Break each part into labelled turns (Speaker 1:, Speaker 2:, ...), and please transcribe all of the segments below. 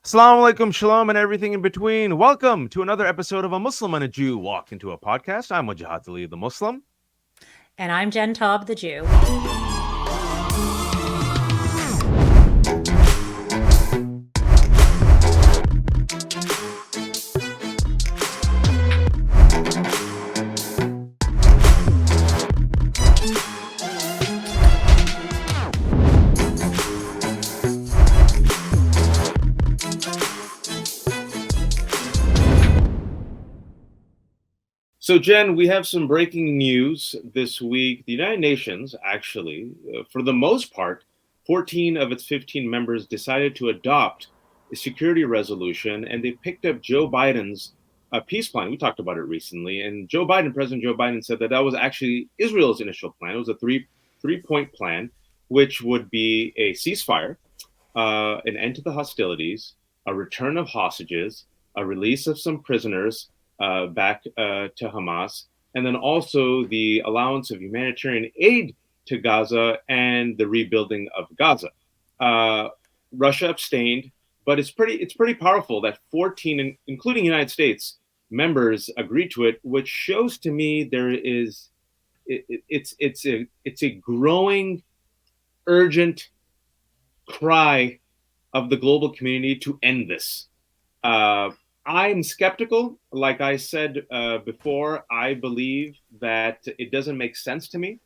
Speaker 1: Assalamu alaikum, shalom, and everything in between. Welcome to another episode of A Muslim and a Jew Walk Into a Podcast. I'm Wajahat Ali, the Muslim.
Speaker 2: And I'm Jen Taub, the Jew.
Speaker 1: So, Jen, we have some breaking news this week. The United Nations, actually, for the most part, 14 of its 15 members decided to adopt a security resolution, and they picked up Joe Biden's peace plan. We talked about it recently, and President Joe Biden, said that that was actually Israel's initial plan. It was a three-point plan, which would be a ceasefire, an end to the hostilities, a return of hostages, a release of some prisoners back to Hamas, and then also the allowance of humanitarian aid to Gaza and the rebuilding of Gaza. Russia abstained, but it's pretty powerful that 14, including United States, members agreed to it, which shows to me it's a growing, urgent cry of the global community to end this. I'm skeptical. Like I said before, I believe that it doesn't make sense to me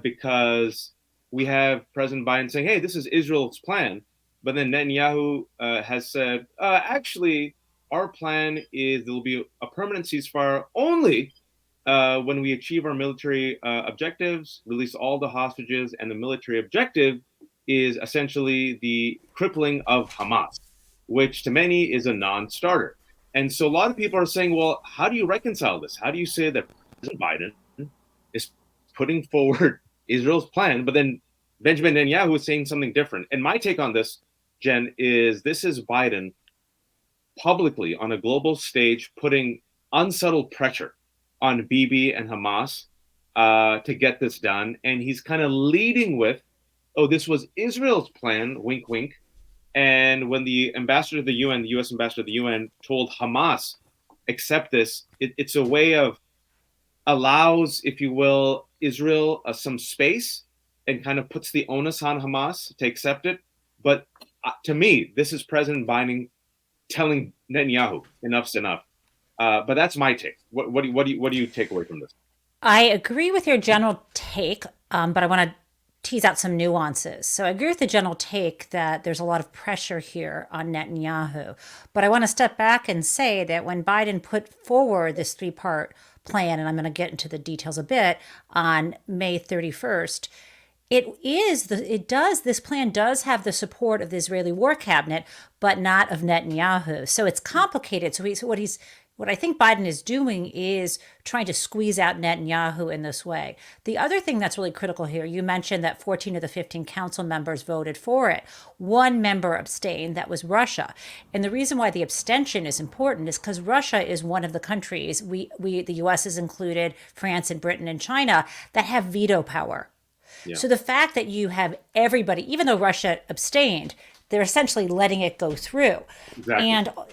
Speaker 1: because we have President Biden saying, hey, this is Israel's plan. But then Netanyahu has said, actually, our plan is there will be a permanent ceasefire only when we achieve our military objectives, release all the hostages, and the military objective is essentially the crippling of Hamas, which to many is a non-starter. And so a lot of people are saying, well, how do you reconcile this? How do you say that President Biden is putting forward Israel's plan, but then Benjamin Netanyahu is saying something different? And my take on this, Jen, is this is Biden publicly on a global stage putting unsubtle pressure on Bibi and Hamas to get this done. And he's kind of leading with, oh, this was Israel's plan, wink, wink. And when the ambassador of the UN, the U.S. ambassador of the UN, told Hamas, accept this, it's a way of allows, if you will, Israel some space and kind of puts the onus on Hamas to accept it. But to me, this is President Biden telling Netanyahu, enough's enough. But that's my take. What do you take away from this?
Speaker 2: I agree with your general take, but I want to tease out some nuances. So I agree with the general take that there's a lot of pressure here on Netanyahu. But I want to step back and say that when Biden put forward this three-part plan, and I'm going to get into the details a bit, on May 31st, this plan does have the support of the Israeli war cabinet, but not of Netanyahu. So it's complicated. What I think Biden is doing is trying to squeeze out Netanyahu in this way. The other thing that's really critical here, you mentioned that 14 of the 15 council members voted for it. One member abstained, that was Russia. And the reason why the abstention is important is because Russia is one of the countries, the US is included, France and Britain and China, that have veto power. Yeah. So the fact that you have everybody, even though Russia abstained, they're essentially letting it go through.
Speaker 1: Exactly.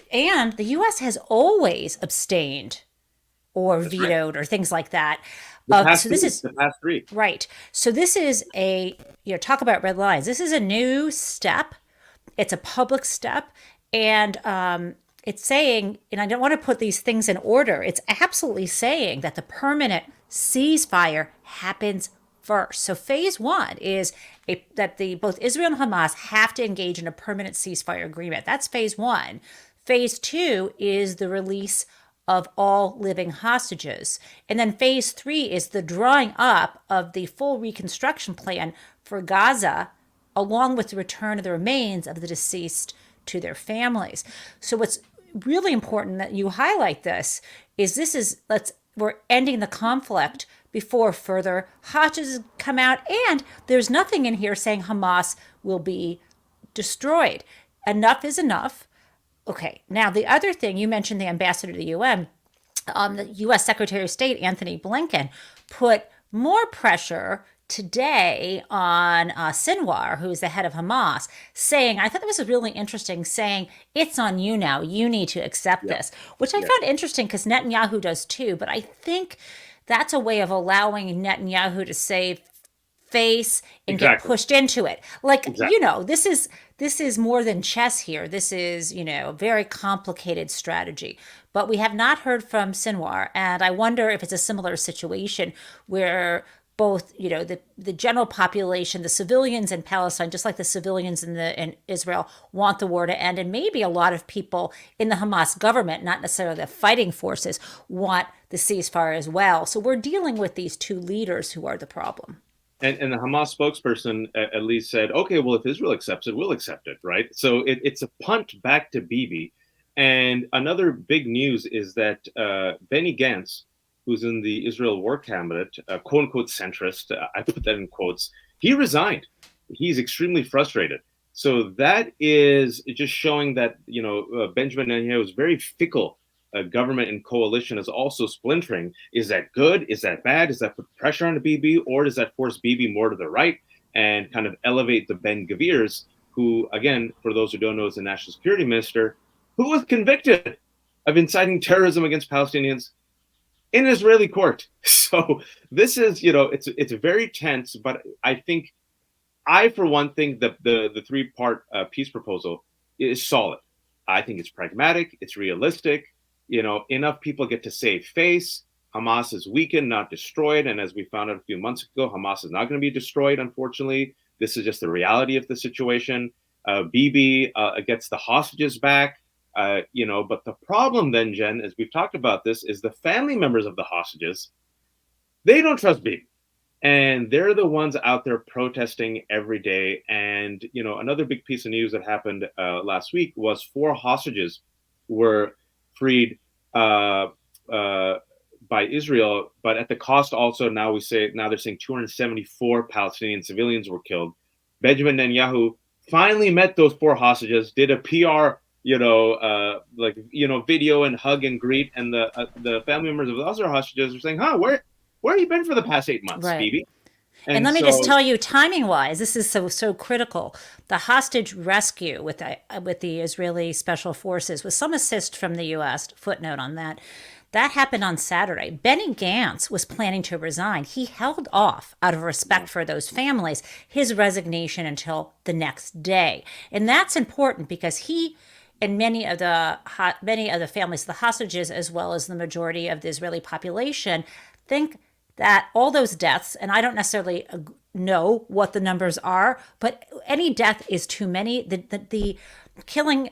Speaker 2: And the U.S. has always abstained or That's vetoed right. or things like that.
Speaker 1: So this is the past three.
Speaker 2: Right. So this is talk about red lines. This is a new step. It's a public step. And it's saying, and I don't want to put these things in order, it's absolutely saying that the permanent ceasefire happens first. So phase one is that both Israel and Hamas have to engage in a permanent ceasefire agreement. That's phase one. Phase two is the release of all living hostages. And then phase three is the drawing up of the full reconstruction plan for Gaza, along with the return of the remains of the deceased to their families. So what's really important that you highlight this is we're ending the conflict before further hostages come out. And there's nothing in here saying Hamas will be destroyed. Enough is enough. Okay, now the other thing, you mentioned the ambassador to the UN, the U.S. Secretary of State, Anthony Blinken, put more pressure today on Sinwar, who's the head of Hamas, saying, I thought that was really interesting, saying, it's on you now. You need to accept
Speaker 1: Yeah.
Speaker 2: this, which I
Speaker 1: Yeah.
Speaker 2: found interesting because Netanyahu does too. But I think that's a way of allowing Netanyahu to save face and get
Speaker 1: Exactly.
Speaker 2: pushed into it. Like,
Speaker 1: Exactly.
Speaker 2: this is more than chess here. This is, a very complicated strategy. But we have not heard from Sinwar, and I wonder if it's a similar situation where both, the general population, the civilians in Palestine, just like the civilians in Israel, want the war to end, and maybe a lot of people in the Hamas government, not necessarily the fighting forces, want the ceasefire as well. So we're dealing with these two leaders who are the problem.
Speaker 1: And the Hamas spokesperson at least said, okay, well, if Israel accepts it, we'll accept it, right? So it's a punt back to Bibi. And another big news is that Benny Gantz, who's in the Israel War Cabinet, quote unquote centrist, I put that in quotes, he resigned. He's extremely frustrated. So that is just showing that, Benjamin Netanyahu is very fickle. Government and coalition is also splintering. Is that good? Is that bad? Does that put pressure on the BB, or does that force BB more to the right and kind of elevate the Ben Gavirs, who, again, for those who don't know, is the national security minister, who was convicted of inciting terrorism against Palestinians in an Israeli court. So this is, it's very tense, but I think for one, think the three-part peace proposal is solid. I think it's pragmatic, it's realistic. Enough people get to save face. Hamas is weakened, not destroyed. And as we found out a few months ago, Hamas is not going to be destroyed, unfortunately. This is just the reality of the situation. Bibi gets the hostages back. But the problem then, Jen, as we've talked about this, is the family members of the hostages, they don't trust Bibi. And they're the ones out there protesting every day. And, another big piece of news that happened last week was 4 hostages were freed uh, uh, by Israel, but at the cost also, now they're saying 274 Palestinian civilians were killed. Benjamin Netanyahu finally met those 4 hostages, did a PR, video and hug and greet, and the family members of the other hostages are saying, "Huh, where have you been for the past 8 months,
Speaker 2: Right.
Speaker 1: Bibi?"
Speaker 2: And
Speaker 1: And
Speaker 2: let me just
Speaker 1: so,
Speaker 2: tell you, timing wise, this is so critical. The hostage rescue with the Israeli special forces, with some assist from the U.S. Footnote on that happened on Saturday. Benny Gantz was planning to resign. He held off out of
Speaker 1: yeah,
Speaker 2: respect for those families his resignation until the next day, and that's important because he and many of the families, the hostages, as well as the majority of the Israeli population, think that all those deaths, and I don't necessarily know what the numbers are, but any death is too many. The killing,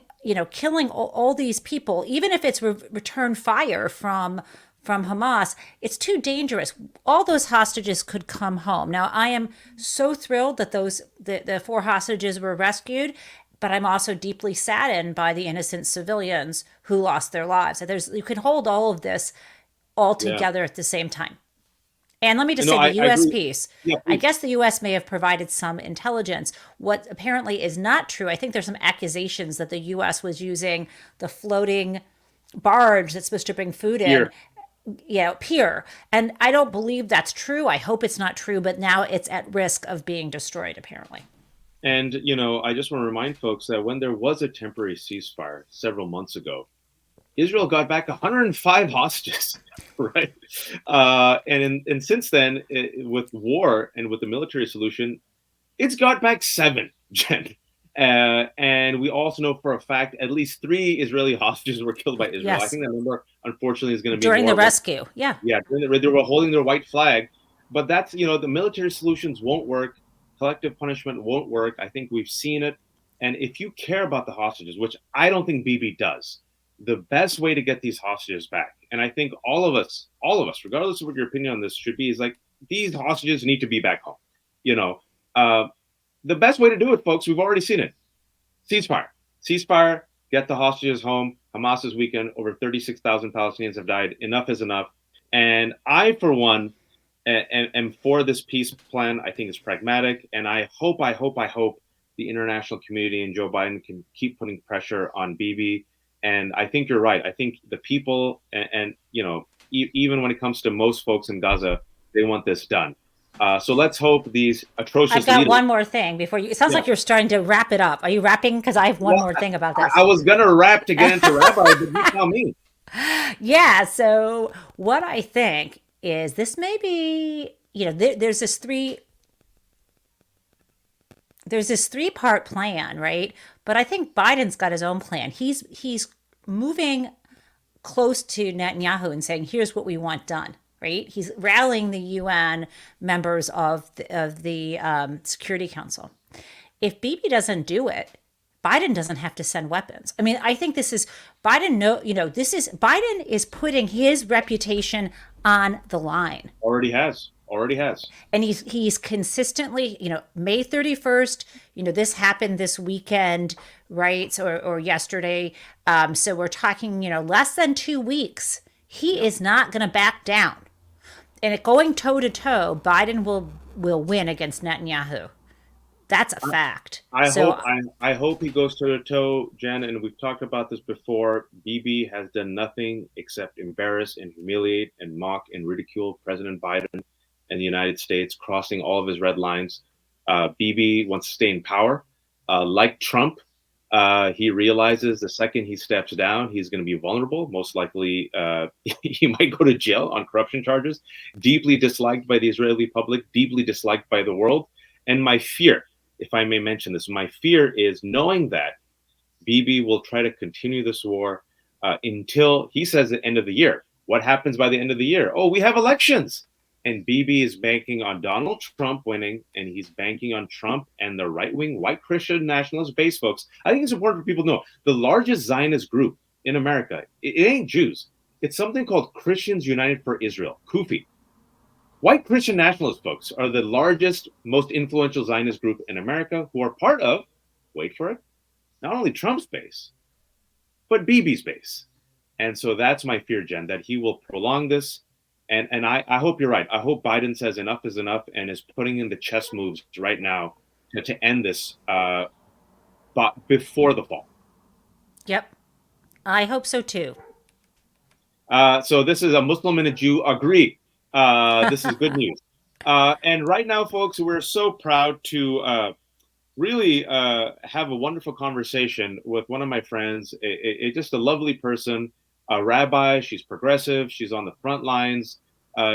Speaker 2: killing all these people, even if it's return fire from Hamas, it's too dangerous. All those hostages could come home. Now, I am so thrilled that the 4 hostages were rescued, but I'm also deeply saddened by the innocent civilians who lost their lives. You can hold all of this all
Speaker 1: yeah.
Speaker 2: together at the same time. And let me just
Speaker 1: No,
Speaker 2: say the
Speaker 1: I
Speaker 2: US
Speaker 1: agree.
Speaker 2: piece.
Speaker 1: Yeah,
Speaker 2: I
Speaker 1: please.
Speaker 2: guess the US may have provided some intelligence. What apparently is not true, I think there's some accusations that the US was using the floating barge that's supposed to bring food in,
Speaker 1: Here.
Speaker 2: pier. And I don't believe that's true. I hope it's not true, but now it's at risk of being destroyed, apparently.
Speaker 1: And, I just want to remind folks that when there was a temporary ceasefire several months ago, Israel got back 105 hostages, right? And since then, with war and with the military solution, it's got back 7, Jen. And we also know for a fact at least 3 Israeli hostages were killed by Israel. I
Speaker 2: Yes.
Speaker 1: think that number, unfortunately, is going to be
Speaker 2: During the
Speaker 1: more.
Speaker 2: rescue. Yeah.
Speaker 1: Yeah, they were holding their white flag, but that's the military solutions won't work. Collective punishment won't work. I think we've seen it. And if you care about the hostages, which I don't think Bibi does, the best way to get these hostages back, and I think all of us, regardless of what your opinion on this should be, is like these hostages need to be back home. You know, uh, the best way to do it, folks, we've already seen it. Ceasefire. Ceasefire, get the hostages home. Hamas is weakened. Over 36,000 Palestinians have died. Enough is enough. And I, for one, am for this peace plan. I think it's pragmatic. And I hope the international community and Joe Biden can keep putting pressure on Bibi. And I think you're right. I think the people, and even when it comes to most folks in Gaza, they want this done. So let's hope these
Speaker 2: I've
Speaker 1: atrocious
Speaker 2: got
Speaker 1: leaders.
Speaker 2: one more thing before you. It sounds
Speaker 1: Yeah.
Speaker 2: like you're starting to wrap it up. Are you wrapping? Because I have one
Speaker 1: Well,
Speaker 2: more thing about
Speaker 1: I
Speaker 2: this.
Speaker 1: was gonna rap to get into Rabbi, but you tell me.
Speaker 2: Yeah. So what I think is this may be, there's this three-part plan, right? But I think Biden's got his own plan. He's moving close to Netanyahu and saying, "Here's what we want done." Right? He's rallying the UN members of the Security Council. If Bibi doesn't do it, Biden doesn't have to send weapons. I mean, I think this is Biden. No, this is Biden is putting his reputation on the line,
Speaker 1: Already has. Already has.
Speaker 2: and he's consistently, May 31st. This happened this weekend, right? So, or yesterday. So we're talking, less than 2 weeks. He
Speaker 1: Yeah.
Speaker 2: is not going to back down, and going toe to toe, Biden will win against Netanyahu. That's a fact.
Speaker 1: I hope
Speaker 2: So
Speaker 1: I hope he goes toe to toe, Jen. And we've talked about this before. Bibi has done nothing except embarrass and humiliate and mock and ridicule President Biden and the United States, crossing all of his red lines. Bibi wants to stay in power, like Trump. He realizes the second he steps down, he's going to be vulnerable. Most likely, he might go to jail on corruption charges. Deeply disliked by the Israeli public, deeply disliked by the world. And my fear, if I may mention this, my fear is knowing that Bibi will try to continue this war until he says the end of the year. What happens by the end of the year? Oh, we have elections. And Bibi is banking on Donald Trump winning, and he's banking on Trump and the right wing white Christian nationalist base folks. I think it's important for people to know the largest Zionist group in America, it ain't Jews. It's something called Christians United for Israel, KUFI. White Christian nationalist folks are the largest, most influential Zionist group in America who are part of, wait for it, not only Trump's base, but Bibi's base. And so that's my fear, Jen, that he will prolong this. And I hope you're right. I hope Biden says enough is enough and is putting in the chess moves right now to end this but before the fall.
Speaker 2: yep, I hope so too.
Speaker 1: So this is a Muslim and a Jew agree. This is good news. And right now, folks, we're so proud to really have a wonderful conversation with one of my friends, just a lovely person, a rabbi. She's progressive. She's on the front lines.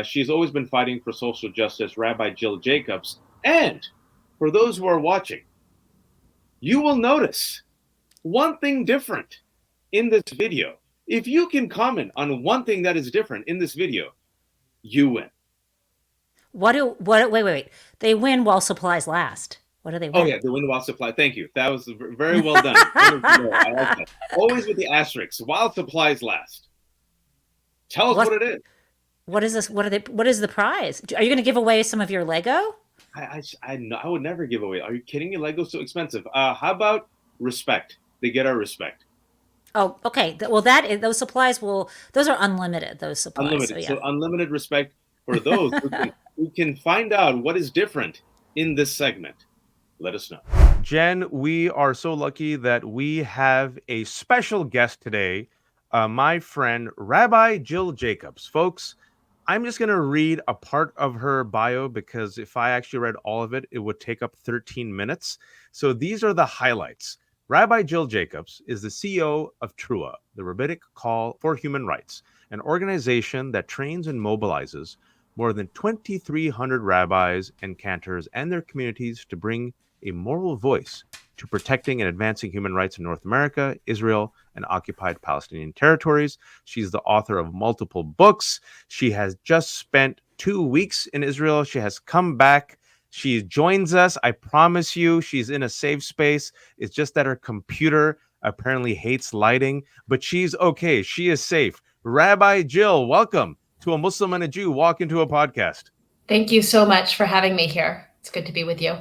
Speaker 1: She's always been fighting for social justice, Rabbi Jill Jacobs. And for those who are watching, you will notice one thing different in this video. If you can comment on one thing that is different in this video, you win.
Speaker 2: Wait. They win while supplies last. What do they
Speaker 1: Oh
Speaker 2: win?
Speaker 1: yeah, the wind while supply. Thank you. That was very well done. I like that. Always with the asterisks. While supplies last. Tell us what
Speaker 2: what
Speaker 1: it is.
Speaker 2: what is this? What is the prize? Are you going to give away some of your Lego?
Speaker 1: I would never give away. Are you kidding me? Lego's so expensive. How about respect? They get our respect.
Speaker 2: Oh, okay. Well, those are unlimited. Those supplies. So
Speaker 1: Unlimited.
Speaker 2: yeah.
Speaker 1: So unlimited respect for those who can find out what is different in this segment. Let us know. Jen, we are so lucky that we have a special guest today, my friend Rabbi Jill Jacobs. Folks, I'm just going to read a part of her bio because if I actually read all of it, it would take up 13 minutes. So these are the highlights. Rabbi Jill Jacobs is the CEO of TRUA, the Rabbinic Call for Human Rights, an organization that trains and mobilizes more than 2,300 rabbis and cantors and their communities to bring a moral voice to protecting and advancing human rights in North America, Israel, and occupied Palestinian territories. She's the author of multiple books. She has just spent 2 weeks in Israel. She has come back. She joins us. I promise you, she's in a safe space. It's just that her computer apparently hates lighting, but she's okay. She is safe. Rabbi Jill, welcome to A Muslim and a Jew Walk Into a Podcast.
Speaker 3: Thank you so much for having me here. It's good to be with you.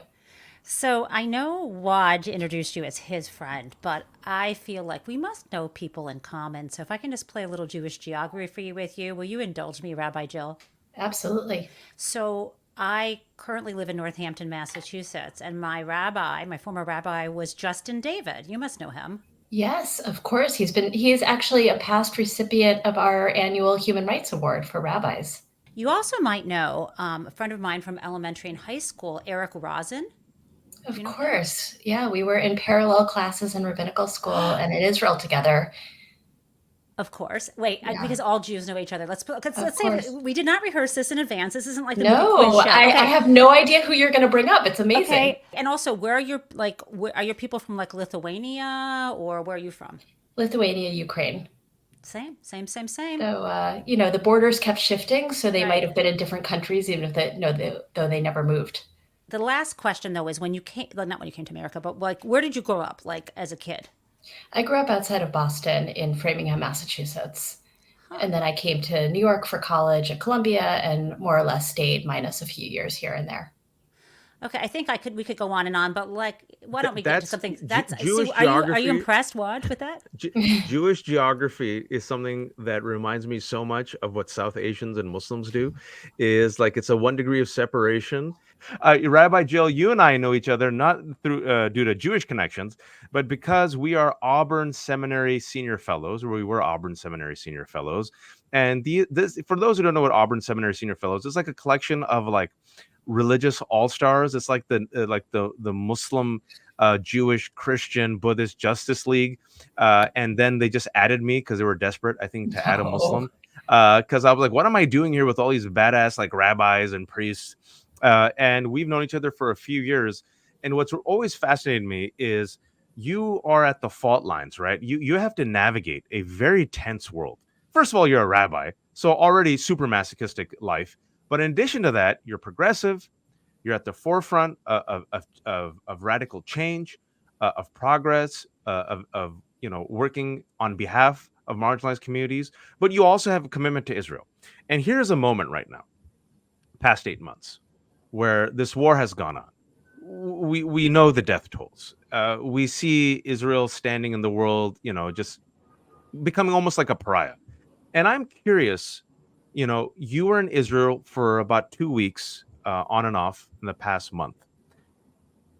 Speaker 2: So I know Waj introduced you as his friend, but I feel like we must know people in common. So if I can just play a little Jewish geography with you, will you indulge me, Rabbi Jill?
Speaker 3: Absolutely.
Speaker 2: So I currently live in Northampton, Massachusetts, and my former rabbi, was Justin David. You must know him.
Speaker 3: Yes, of course. He's actually a past recipient of our annual Human Rights Award for rabbis.
Speaker 2: You also might know a friend of mine from elementary and high school, Eric Rosin. Do
Speaker 3: Of
Speaker 2: you know him?
Speaker 3: course. Yeah, we were in parallel classes in rabbinical school and in Israel together.
Speaker 2: Of course. Wait,
Speaker 3: Yeah,
Speaker 2: because all Jews know each other.
Speaker 3: of
Speaker 2: Let's say
Speaker 3: course.
Speaker 2: we did not rehearse this in advance. This isn't like the movie quiz
Speaker 3: No,
Speaker 2: show.
Speaker 3: I
Speaker 2: Okay.
Speaker 3: have no idea who you're going to bring up. It's amazing.
Speaker 2: Okay. And also, where are your are your people from like Lithuania or where are you from?
Speaker 3: Lithuania, Ukraine.
Speaker 2: Same, same, same, same.
Speaker 3: So, the borders kept shifting, so they might
Speaker 2: Right.
Speaker 3: have been in different countries, even if though they never moved.
Speaker 2: The last question though is when you came, well, not when you came to America, but like where did you grow up like as a kid?
Speaker 3: I grew up outside of Boston in Framingham, Massachusetts.
Speaker 2: Huh.
Speaker 3: And then I came to New York for college at Columbia and more or less stayed minus a few years here and there.
Speaker 2: Okay, I think we could go on and on, but like why don't we get into
Speaker 4: That's
Speaker 2: something that's see
Speaker 4: Jewish
Speaker 2: are you
Speaker 4: geography.
Speaker 2: impressed, Waj, with that?
Speaker 4: Jewish geography is something that reminds me so much of what South Asians and Muslims do. Is like it's a 1 degree of separation. Rabbi Jill, you and I know each other not through due to Jewish connections, but because we are Auburn Seminary Senior Fellows, or we were Auburn Seminary Senior Fellows. And this, for those who don't know what Auburn Seminary Senior Fellows, it's like a collection of like religious all stars. It's like the Muslim, Jewish, Christian, Buddhist Justice League, and then they just added me because they were desperate, I think, to add a
Speaker 3: No.
Speaker 4: Muslim. Because I was like, what am I doing here with all these badass like rabbis and priests? And we've known each other for a few years. And what's always fascinated me is you are at the fault lines, right? You have to navigate a very tense world. First of all, you're a rabbi, so already super masochistic life. But in addition to that, you're progressive. You're at the forefront of radical change, of progress, of working on behalf of marginalized communities. But you also have a commitment to Israel. And here's a moment right now, past 8 months, where this war has gone on. We know the death tolls. We see Israel standing in the world, just becoming almost like a pariah. And I'm curious, you were in Israel for about 2 weeks, on and off in the past month.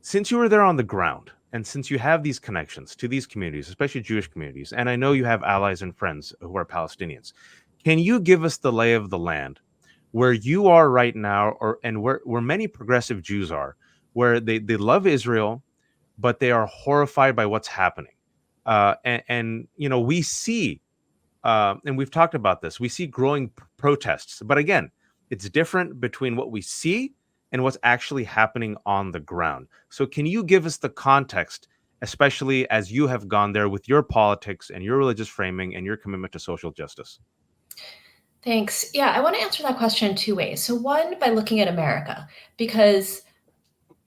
Speaker 4: Since you were there on the ground, and since you have these connections to these communities, especially Jewish communities, and I know you have allies and friends who are Palestinians, can you give us the lay of the land where you are right now, and where many progressive Jews are, where they love Israel, but they are horrified by what's happening, and we see, and we've talked about this. We see growing protests, but again, it's different between what we see and what's actually happening on the ground. So, can you give us the context, especially as you have gone there with your politics and your religious framing and your commitment to social justice?
Speaker 3: Thanks. Yeah, I want to answer that question in two ways. So, one, by looking at America, because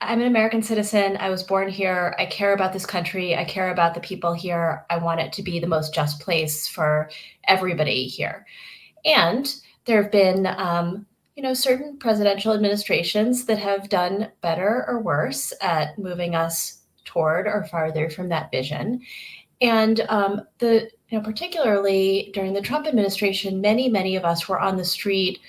Speaker 3: I'm an American citizen. I was born here. I care about this country. I care about the people here. I want it to be the most just place for everybody here. And there have been, certain presidential administrations that have done better or worse at moving us toward or farther from that vision. And particularly during the Trump administration, many of us were on the street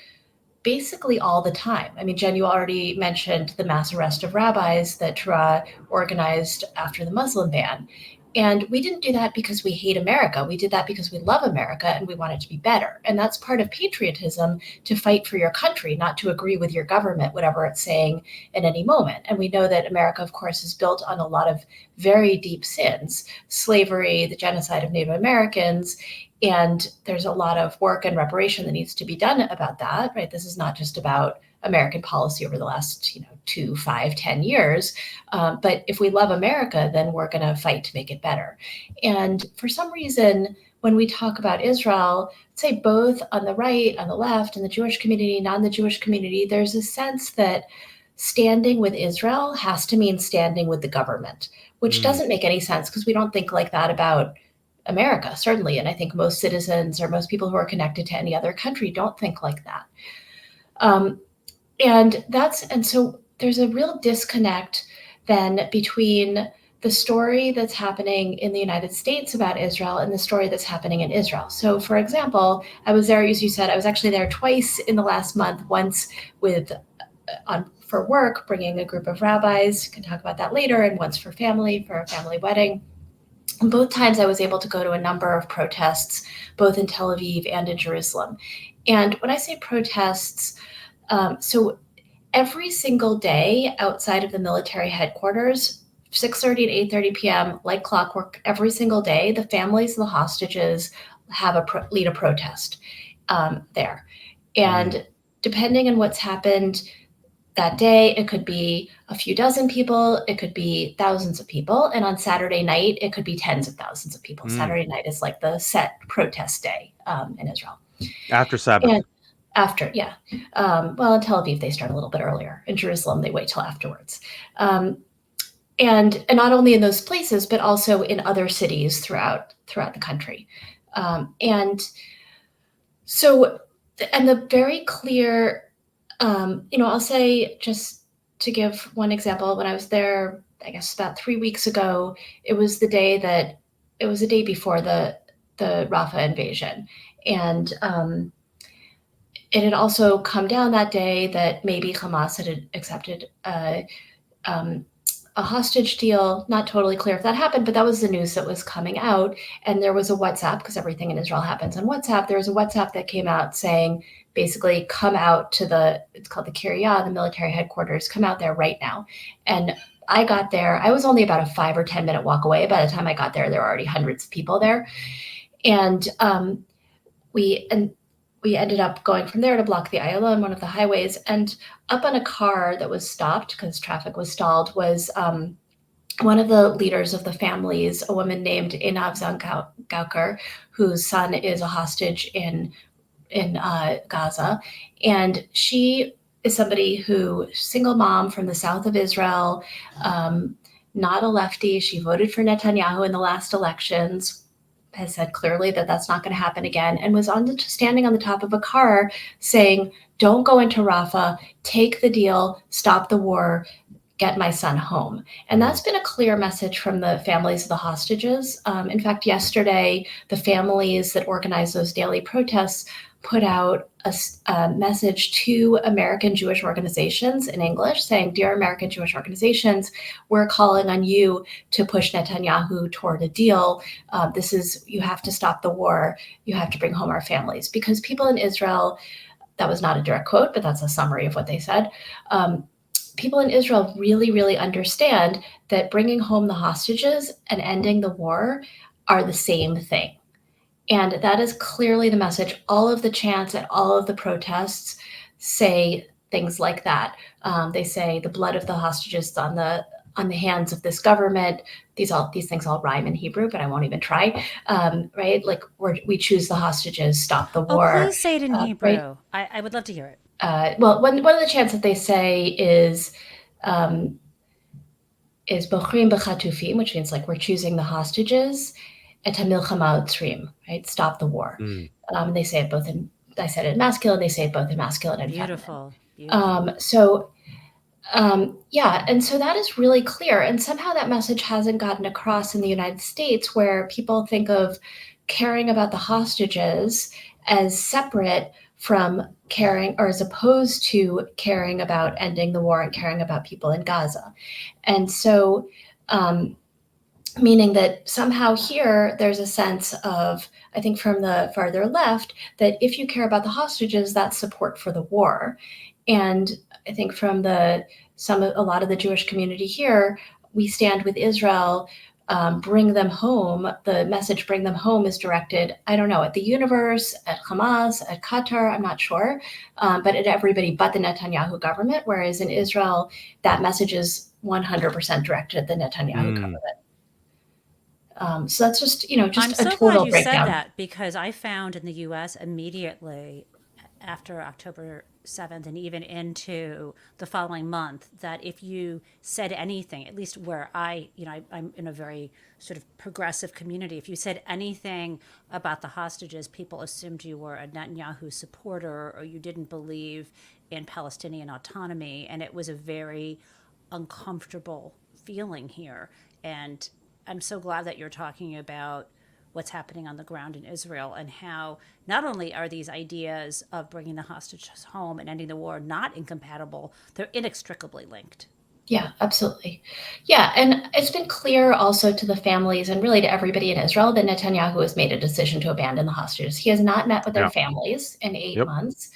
Speaker 3: basically all the time. I mean, Jen, you already mentioned the mass arrest of rabbis that Tra organized after the Muslim ban. And we didn't do that because we hate America. We did that because we love America and we want it to be better. And that's part of patriotism, to fight for your country, not to agree with your government, whatever it's saying at any moment. And we know that America, of course, is built on a lot of very deep sins: slavery, the genocide of Native Americans. And there's a lot of work and reparation that needs to be done about that, right? This is not just about American policy over the last, 2, 5, 10 years. But if we love America, then we're going to fight to make it better. And for some reason, when we talk about Israel, say both on the right, on the left, in the Jewish community, not in the Jewish community, there's a sense that standing with Israel has to mean standing with the government, which doesn't make any sense because we don't think like that about America, certainly. And I think most citizens or most people who are connected to any other country don't think like that. And so there's a real disconnect then between the story that's happening in the United States about Israel and the story that's happening in Israel. So, for example, I was there, as you said, I was actually there twice in the last month, once for work, bringing a group of rabbis, can talk about that later, and once for a family wedding. And both times I was able to go to a number of protests, both in Tel Aviv and in Jerusalem. And when I say protests, so every single day outside of the military headquarters, 6:30 and 8:30 p.m., like clockwork, every single day, the families of the hostages have lead a protest there. And depending on what's happened that day, it could be a few dozen people, it could be thousands of people. And on Saturday night, it could be tens of thousands of people. Saturday night is like the set protest day in Israel.
Speaker 4: After Sabbath.
Speaker 3: And after, yeah. Well, in Tel Aviv, they start a little bit earlier. In Jerusalem, they wait till afterwards. And not only in those places, but also in other cities throughout the country. And so, and the very clear, I'll say, just to give one example, when I was there, I guess about 3 weeks ago, it was the day before the Rafah invasion. And it had also come down that day that maybe Hamas had accepted a hostage deal. Not totally clear if that happened, but that was the news that was coming out. And there was a WhatsApp, because everything in Israel happens on WhatsApp. There was a WhatsApp that came out saying, basically, come out to it's called the Kiryah, the military headquarters, come out there right now. And I got there. I was only about a 5 or 10 minute walk away. By the time I got there were already hundreds of people there. And we ended up going from there to block the Ayala on one of the highways. And up on a car that was stopped because traffic was stalled was one of the leaders of the families, a woman named Einav Zangauker, whose son is a hostage in Gaza. And she is somebody who, single mom from the south of Israel, not a lefty. She voted for Netanyahu in the last elections, has said clearly that that's not going to happen again, and was standing on the top of a car saying, don't go into Rafah, take the deal, stop the war, get my son home. And that's been a clear message from the families of the hostages. In fact, yesterday, the families that organize those daily protests put out a message to American Jewish organizations in English saying, dear American Jewish organizations, we're calling on you to push Netanyahu toward a deal. You have to stop the war. You have to bring home our families. Because people in Israel, that was not a direct quote, but that's a summary of what they said. People in Israel really, really understand that bringing home the hostages and ending the war are the same thing. And that is clearly the message. All of the chants at all of the protests say things like that. They say the blood of the hostages on the hands of this government. These things all rhyme in Hebrew, but I won't even try. Right? Like we choose the hostages, stop the war.
Speaker 2: Oh, please say it in Hebrew. Right? I would love to hear it.
Speaker 3: Well, one of the chants that they say is Bochrim b'chatufim, which means like we're choosing the hostages. Et hamilchama otzrim, right? Stop the war. They say it both in, I said it in masculine, they say it both in masculine and
Speaker 2: Beautiful.
Speaker 3: feminine. And so that is really clear. And somehow that message hasn't gotten across in the United States, where people think of caring about the hostages as separate from caring, or as opposed to caring about ending the war and caring about people in Gaza. And so, meaning that somehow here there's a sense of, I think from the farther left, that if you care about the hostages, that's support for the war. And I think from a lot of the Jewish community here, we stand with Israel, bring them home. The message bring them home is directed, I don't know, at the universe, at Hamas, at Qatar, I'm not sure, but at everybody but the Netanyahu government. Whereas in Israel, that message is 100% directed at the Netanyahu government. So that's just,
Speaker 2: I'm so
Speaker 3: a total
Speaker 2: glad you
Speaker 3: breakdown.
Speaker 2: said that, because I found in the U.S. immediately after October 7th and even into the following month that if you said anything, at least where I'm in a very sort of progressive community, if you said anything about the hostages, people assumed you were a Netanyahu supporter or you didn't believe in Palestinian autonomy. And it was a very uncomfortable feeling here. And I'm so glad that you're talking about what's happening on the ground in Israel and how not only are these ideas of bringing the hostages home and ending the war not incompatible, they're inextricably linked.
Speaker 3: Yeah, absolutely. Yeah, and it's been clear also to the families and really to everybody in Israel that Netanyahu has made a decision to abandon the hostages. He has not met with their
Speaker 4: Yeah.
Speaker 3: families in 8
Speaker 4: Yep.
Speaker 3: months.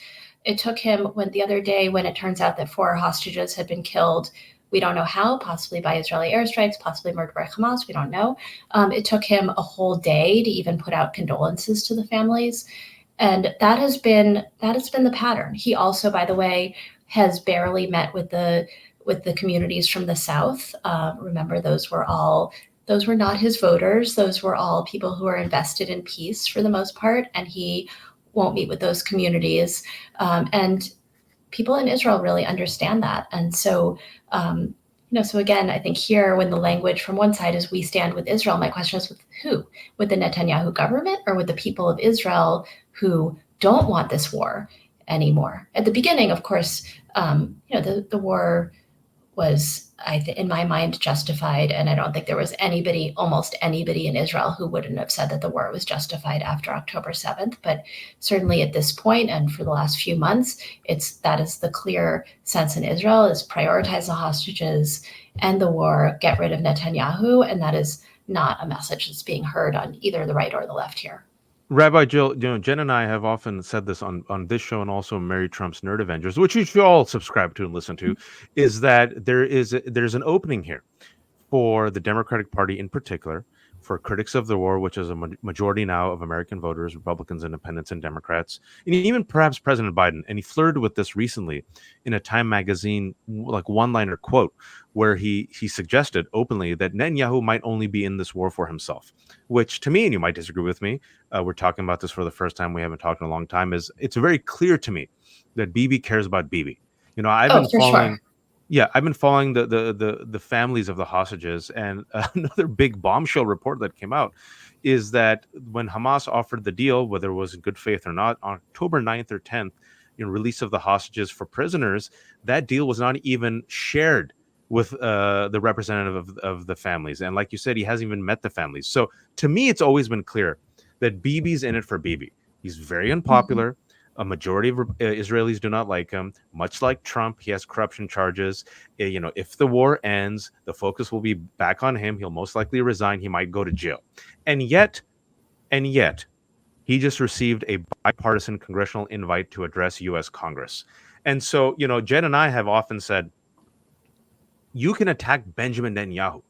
Speaker 3: It took him when the other day, when it turns out that 4 hostages had been killed, we don't know how, possibly by Israeli airstrikes, possibly murdered by Hamas, we don't know. It took him a whole day to even put out condolences to the families. And that has been the pattern. He also, by the way, has barely met with the communities from the South. Remember, those were not his voters. Those were all people who are invested in peace for the most part, and he won't meet with those communities. And people in Israel really understand that. And so, so again, I think here, when the language from one side is "we stand with Israel," my question is with who? With the Netanyahu government or with the people of Israel who don't want this war anymore? At the beginning, of course, the war was, in my mind, justified. And I don't think there was almost anybody in Israel who wouldn't have said that the war was justified after October 7th. But certainly at this point, and for the last few months, that is the clear sense in Israel, is prioritize the hostages, end the war, get rid of Netanyahu. And that is not a message that's being heard on either the right or the left here.
Speaker 4: Rabbi Jill, Jen and I have often said this on this show and also Mary Trump's Nerd Avengers, which you should all subscribe to and listen to, is that there's an opening here for the Democratic Party in particular, for critics of the war, which is a majority now of American voters, Republicans, Independents, and Democrats, and even perhaps President Biden. And he flirted with this recently in a Time magazine, like one-liner quote, where he suggested openly that Netanyahu might only be in this war for himself, which to me, and you might disagree with me, we're talking about this for the first time, we haven't talked in a long time, is it's very clear to me that Bibi cares about Bibi. I've been following.
Speaker 3: Sure.
Speaker 4: Yeah, I've been following the families of the hostages, and another big bombshell report that came out is that when Hamas offered the deal, whether it was in good faith or not, on October 9th or 10th, release of the hostages for prisoners, that deal was not even shared with the representative of the families. And like you said, he hasn't even met the families. So to me, it's always been clear that Bibi's in it for Bibi. He's very unpopular. Mm-hmm. A majority of Israelis do not like him. Much like Trump, he has corruption charges. If the war ends, the focus will be back on him. He'll most likely resign. He might go to jail. And yet, he just received a bipartisan congressional invite to address U.S. Congress. And so, Jen and I have often said, you can attack Benjamin Netanyahu.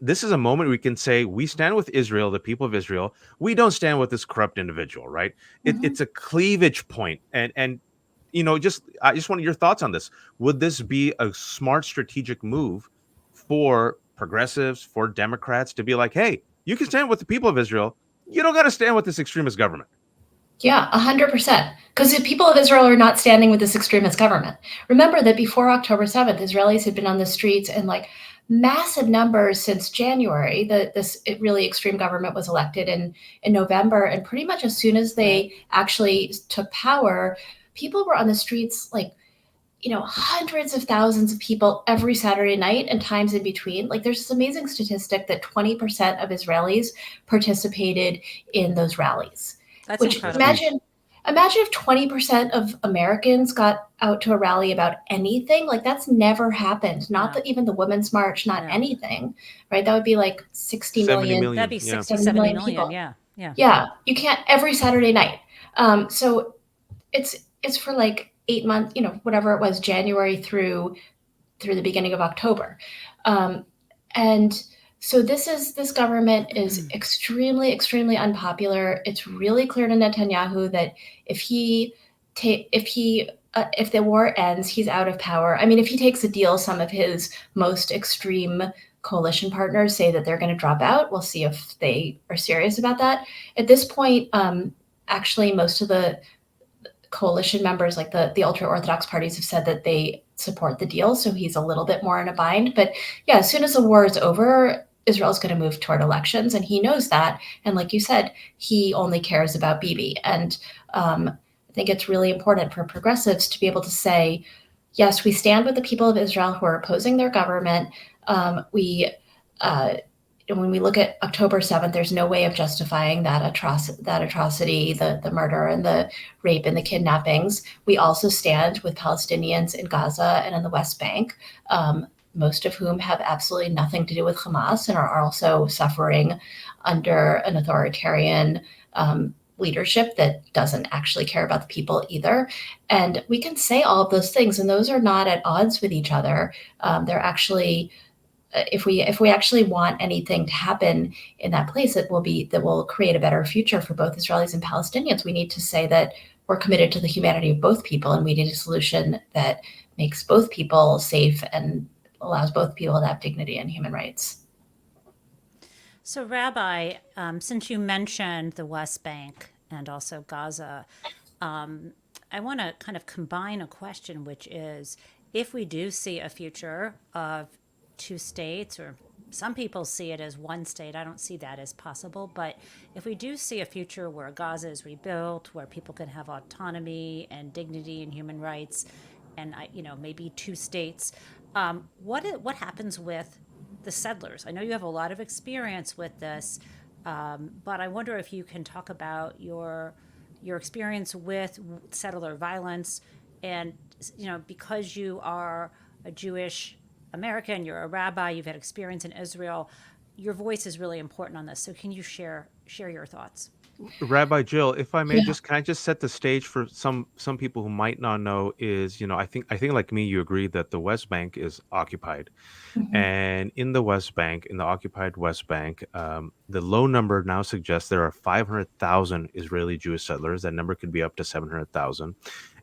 Speaker 4: This is a moment we can say we stand with Israel, the people of Israel. We don't stand with this corrupt individual, right? Mm-hmm. It's a cleavage point, and I just wanted your thoughts on this. Would this be a smart strategic move for progressives, for Democrats to be like, hey, you can stand with the people of Israel. You don't got to stand with this extremist government.
Speaker 3: Yeah, 100%. Because the people of Israel are not standing with this extremist government. Remember that before October 7th, Israelis had been on the streets in massive numbers since January. This really extreme government was elected in November. And pretty much as soon as they actually took power, people were on the streets hundreds of thousands of people every Saturday night and times in between. There's this amazing statistic that 20% of Israelis participated in those rallies.
Speaker 2: That's
Speaker 3: which
Speaker 2: incredible.
Speaker 3: Imagine if 20% of Americans got out to a rally about anything. That's never happened. Not that even the Women's March, not anything, right? That would be 60 million.
Speaker 2: That'd be 60, 70 million people.
Speaker 3: Yeah. You can't every Saturday night. So it's for 8 months, whatever it was, January through the beginning of October. And so this government is extremely, extremely unpopular. It's really clear to Netanyahu that if the war ends, he's out of power. I mean, if he takes a deal, some of his most extreme coalition partners say that they're going to drop out. We'll see if they are serious about that. At this point, actually, most of the coalition members, the ultra-Orthodox parties, have said that they support the deal. So he's a little bit more in a bind. But yeah, as soon as the war is over, Israel's going to move toward elections, and he knows that. And like you said, he only cares about Bibi. And I think it's really important for progressives to be able to say, yes, we stand with the people of Israel who are opposing their government. When we look at October 7th, there's no way of justifying that atrocity, the murder and the rape and the kidnappings. We also stand with Palestinians in Gaza and in the West Bank. most of whom have absolutely nothing to do with Hamas and are also suffering under an authoritarian leadership that doesn't actually care about the people either. And we can say all of those things, and those are not at odds with each other. They're actually, if we actually want anything to happen in that place that will create a better future for both Israelis and Palestinians, we need to say that we're committed to the humanity of both people, and we need a solution that makes both people safe and allows both people to have dignity and human rights.
Speaker 2: So, Rabbi, since you mentioned the West Bank and also Gaza, I want to kind of combine a question, which is if we do see a future of two states, or some people see it as one state, I don't see that as possible, but if we do see a future where Gaza is rebuilt, where people can have autonomy and dignity and human rights, and maybe two states, what happens with the settlers? I know you have a lot of experience with this, but I wonder if you can talk about your experience with settler violence, and because you are a Jewish American, you're a rabbi, you've had experience in Israel, your voice is really important on this. So can you share your thoughts?
Speaker 4: Rabbi Jill, if I may,
Speaker 3: Yeah.
Speaker 4: can I just set the stage for some people who might not know? Is I think like me, you agree that the West Bank is occupied,
Speaker 3: Mhm.
Speaker 4: and in the West Bank, in the occupied West Bank, the low number now suggests there are 500,000 Israeli Jewish settlers. That number could be up to 700,000.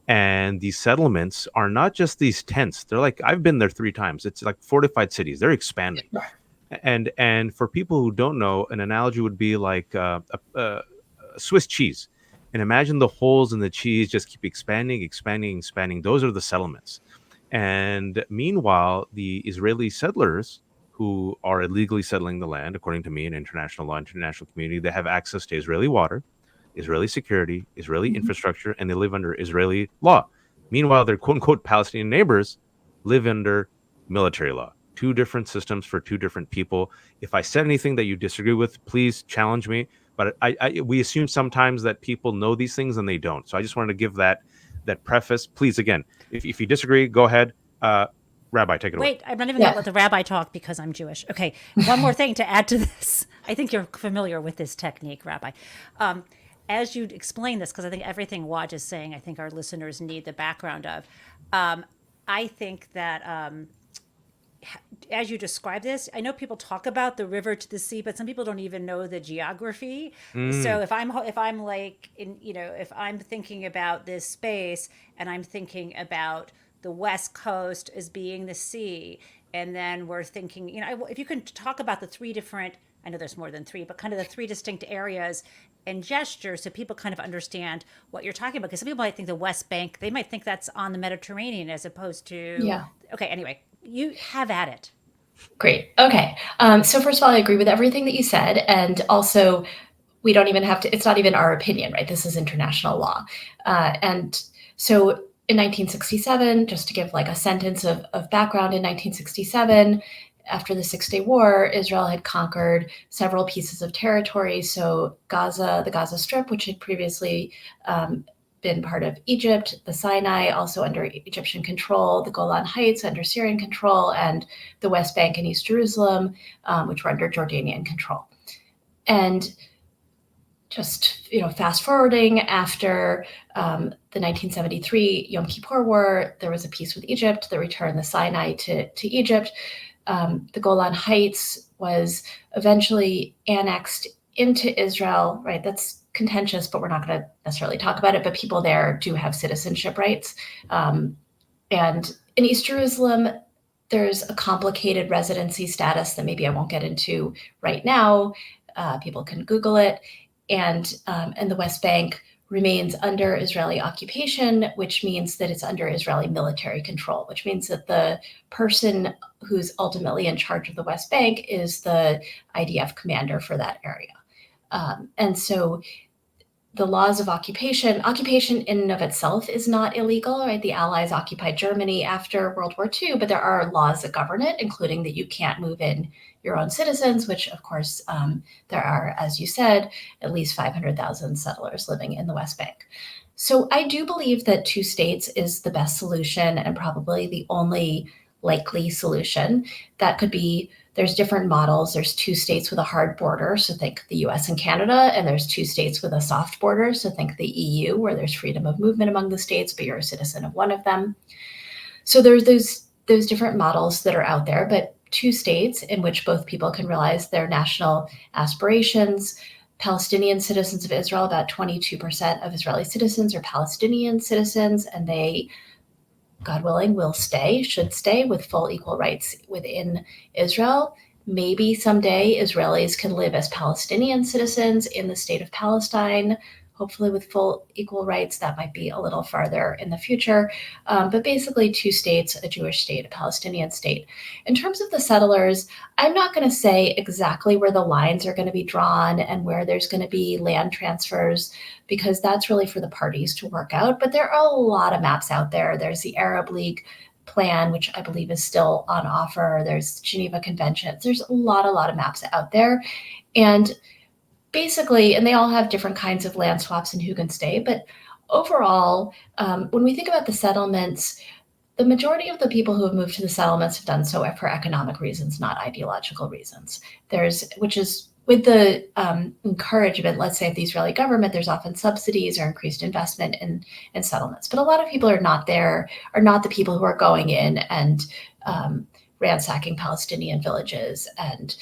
Speaker 4: And these settlements are not just these tents. They're like, I've been there 3 times. It's like fortified cities. They're expanding. And for people who don't know, an analogy would be like a Swiss cheese. And imagine the holes in the cheese just keep expanding, expanding, expanding. Those are the settlements. And meanwhile, the Israeli settlers who are illegally settling the land, according to me and international law, international community, they have access to Israeli water, Israeli security, Israeli
Speaker 3: Mhm.
Speaker 4: infrastructure, and they live under Israeli law. Meanwhile, their quote unquote Palestinian neighbors live under military law. Two different systems for two different people. If I said anything that you disagree with, please challenge me. But we assume sometimes that people know these things and they don't. So I just wanted to give that preface. Please, again, if you disagree, go ahead. Rabbi, take it away.
Speaker 2: Wait, I'm not even going to let the rabbi talk because I'm Jewish. Okay, one more thing to add to this. I think you're familiar with this technique, Rabbi. As you explain this, because I think everything Waj is saying, I think our listeners need the background of. I think that as you describe this, I know people talk about the river to the sea, but some people don't even know the geography. So if I'm like if I'm thinking about this space and I'm thinking about the West Coast as being the sea, and then we're thinking, if you can talk about the three different, I know there's more than three, but kind of the three distinct areas and gestures so people kind of understand what you're talking about. Because some people might think the West Bank, they might think that's on the Mediterranean as opposed to.
Speaker 3: Yeah.
Speaker 2: Okay, anyway, you have at it.
Speaker 3: Great. Okay. So first of all, I agree with everything that you said. And also, we don't even have to, it's not even our opinion, right? This is international law. And so in 1967, just to give like a sentence of background, in 1967, after the Six-Day War, Israel had conquered several pieces of territory. So Gaza, the Gaza Strip, which had previously been part of Egypt, the Sinai also under Egyptian control, the Golan Heights under Syrian control, and the West Bank and East Jerusalem, which were under Jordanian control. And just fast forwarding after the 1973 Yom Kippur War, there was a peace with Egypt that returned the Sinai to Egypt. The Golan Heights was eventually annexed into Israel, right? That's contentious, but we're not going to necessarily talk about it. But people there do have citizenship rights. And in East Jerusalem, there's a complicated residency status that maybe I won't get into right now. People can Google it. And the West Bank remains under Israeli occupation, which means that it's under Israeli military control, which means that the person who's ultimately in charge of the West Bank is the IDF commander for that area. And so the laws of occupation in and of itself is not illegal, right? The Allies occupied Germany after World War II, but there are laws that govern it, including that you can't move in your own citizens, which of course there are, as you said, at least 500,000 settlers living in the West Bank. So I do believe that two states is the best solution and probably the only likely solution. That could be, there's different models. There's 2 states with a hard border, so think the US and Canada, and there's 2 states with a soft border, so think the EU, where there's freedom of movement among the states, but you're a citizen of one of them. So there's those different models that are out there, but 2 states in which both people can realize their national aspirations. Palestinian citizens of Israel, about 22% of Israeli citizens are Palestinian citizens, and they, God willing, should stay with full equal rights within Israel. Maybe someday Israelis can live as Palestinian citizens in the state of Palestine, hopefully with full equal rights. That might be a little farther in the future. But basically 2 states, a Jewish state, a Palestinian state. In terms of the settlers, I'm not going to say exactly where the lines are going to be drawn and where there's going to be land transfers, because that's really for the parties to work out. But there are a lot of maps out there. There's the Arab League plan, which I believe is still on offer. There's Geneva Conventions. There's a lot of maps out there. And basically, and they all have different kinds of land swaps and who can stay. But overall, when we think about the settlements, the majority of the people who have moved to the settlements have done so for economic reasons, not ideological reasons. Which is with the encouragement, let's say, of the Israeli government, there's often subsidies or increased investment in settlements. But a lot of people are not the people who are going in and ransacking Palestinian villages and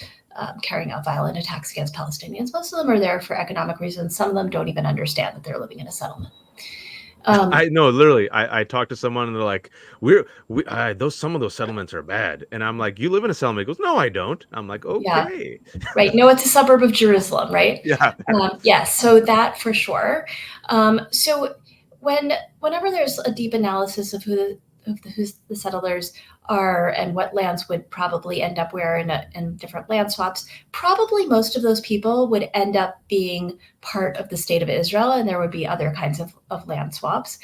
Speaker 3: carrying out violent attacks against Palestinians. Most of them are there for economic reasons. Some of them don't even understand that they're living in a settlement.
Speaker 4: I know, literally. I talked to someone and they're like, some of those settlements are bad, and I'm like, you live in a settlement? He goes, no, I don't. I'm like, okay,
Speaker 3: yeah, right. No, it's a suburb of Jerusalem, right?
Speaker 4: yeah.
Speaker 3: Yes, so that for sure. So whenever there's a deep analysis of who the settlers are and what lands would probably end up where in different land swaps, probably most of those people would end up being part of the state of Israel, and there would be other kinds of land swaps.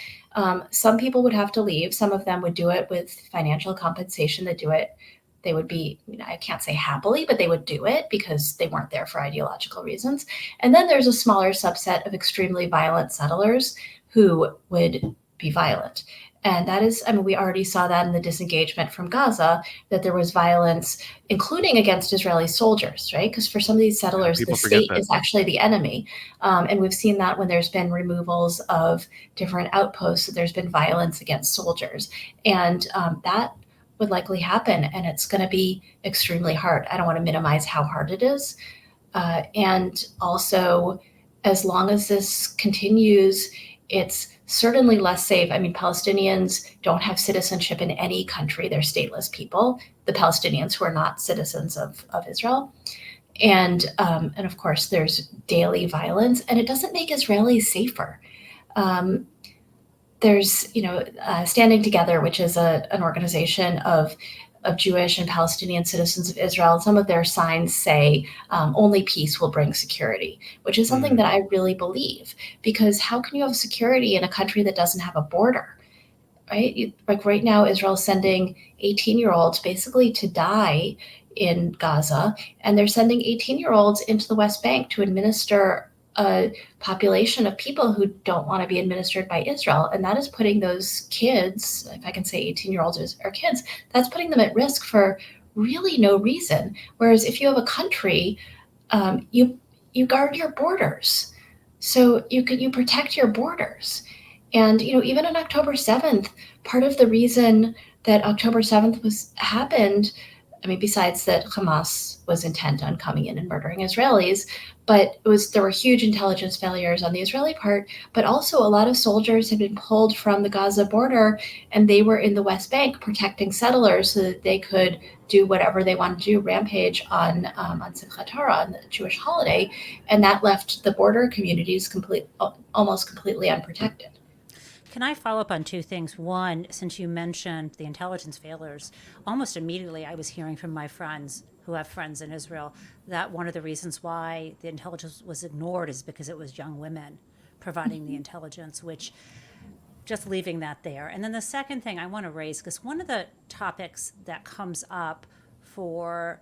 Speaker 3: Some people would have to leave. Some of them would do it with financial compensation. They would be, I can't say happily, but they would do it because they weren't there for ideological reasons. And then there's a smaller subset of extremely violent settlers who would be violent. And that is, we already saw that in the disengagement from Gaza, that there was violence, including against Israeli soldiers, right? Because for some of these settlers, the state is actually the enemy. And we've seen that when there's been removals of different outposts, that there's been violence against soldiers. And that would likely happen, and it's going to be extremely hard. I don't want to minimize how hard it is. And also, as long as this continues, it's certainly less safe. Palestinians don't have citizenship in any country. They're stateless people, the Palestinians who are not citizens of Israel. And of course, there's daily violence, and it doesn't make Israelis safer. There's, Standing Together, which is an organization of Jewish and Palestinian citizens of Israel. Some of their signs say, only peace will bring security, which is something that I really believe, because how can you have security in a country that doesn't have a border, right? Like right now, Israel's sending 18-year-olds basically to die in Gaza, and they're sending 18-year-olds into the West Bank to administer a population of people who don't want to be administered by Israel. And that is putting those kids, if I can say 18-year-olds are kids, that's putting them at risk for really no reason. Whereas if you have a country, you guard your borders. So you protect your borders. And, even on October 7th, part of the reason that October 7th happened, besides that Hamas was intent on coming in and murdering Israelis, but there were huge intelligence failures on the Israeli part, but also a lot of soldiers had been pulled from the Gaza border, and they were in the West Bank protecting settlers so that they could do whatever they wanted to do, rampage on Simchat Torah, on the Jewish holiday, and that left the border communities almost completely unprotected.
Speaker 2: Can I follow up on 2 things? One, since you mentioned the intelligence failures, almost immediately I was hearing from my friends who have friends in Israel that one of the reasons why the intelligence was ignored is because it was young women providing the intelligence, which, just leaving that there. And then the second thing I want to raise, because one of the topics that comes up for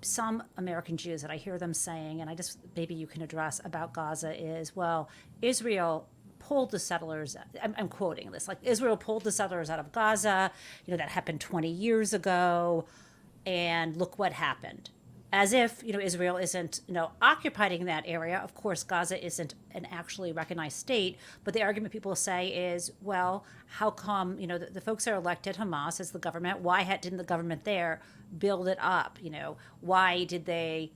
Speaker 2: some American Jews that I hear them saying, and maybe you can address about Gaza, is, well, Israel pulled the settlers. I'm quoting this, like Israel pulled the settlers out of Gaza. That happened 20 years ago, and look what happened. As if Israel isn't occupying that area. Of course, Gaza isn't an actually recognized state, but the argument people say is, well, how come the folks that are elected, Hamas as the government, why didn't the government there build it up? Why did they,